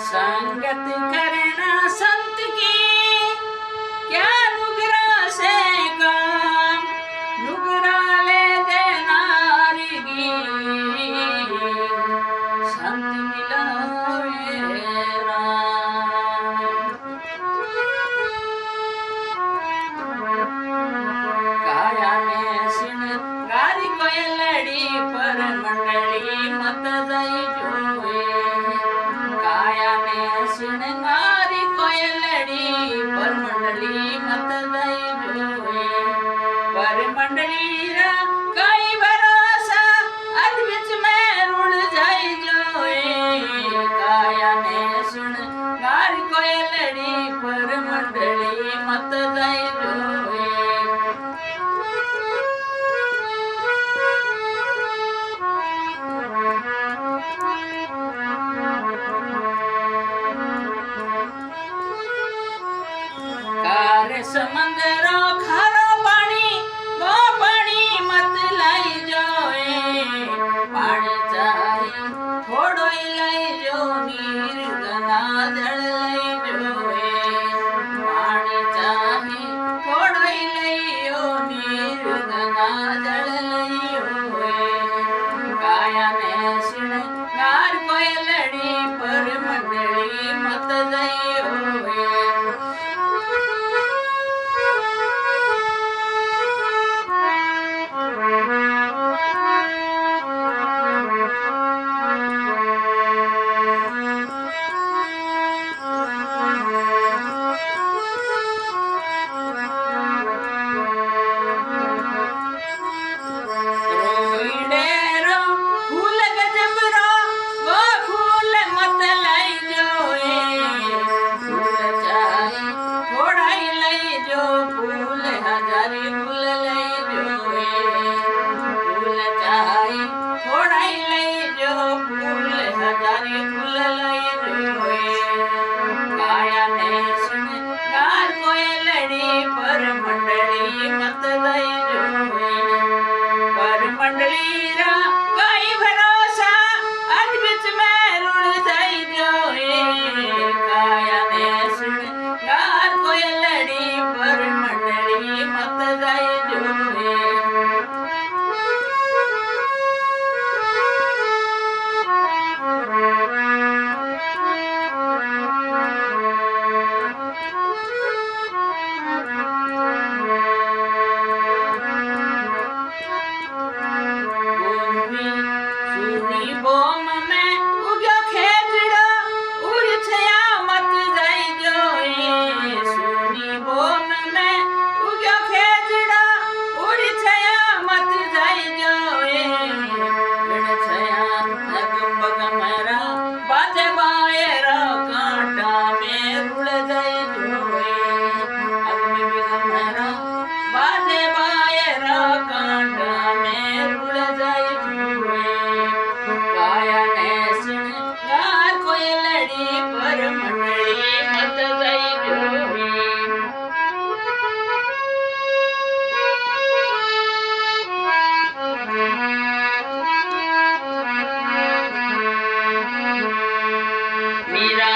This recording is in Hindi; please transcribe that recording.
संगत करना संत की क्या नुगरा से काम, नुगरा ले देनारगी संत मिलावे राम। काया में सिंगारी कोयलड़ी पर मंडली मत दई जोए, काया में सिंगारी कोयलड़ी पर मंडली मत दई जोए, पर मंडली रा कई भरोसा अद्विच में रुड़ जाई जोए, काया में सिंगारी कोयलड़ी पर मंडली मत दई जोए। कारे समंदरो खारो पानी वो पानी मत लाई जोए, पानी चाहे थोड़ो ही लाई जो नीर गंगा जल लाई जोए, पानी चाहे थोड़ो ही लाई जो नीर गंगा जल लाई जोए, काया में सिंगार कोयलड़ी पर मंडली मत दई होए। काया ने सिंगार कोयलड़ी पर मंडली मत दई जोए, पर मंडली रा कई भरोसा अद्विच में रुड़ जाई जोए, काया ने सिंगार कोयलड़ी पर मंडली मत दई जोए। बोम में उग्यो खेजड़ो उड़ छया मत जाई जोए, सुनी बोम में उग्यो खेजड़ो उड़ छया मत जाई जोए, उड़ छया नगमग मेरा बाजे बायरा कांटा में रुड़ जाई जोए, अग्नि बिग मेरा बाजे बायरा कांटा में रुड़ जाई जोए, काया ने सिंगार कोयलड़ी पर मंडली मत दई जोए। मीरा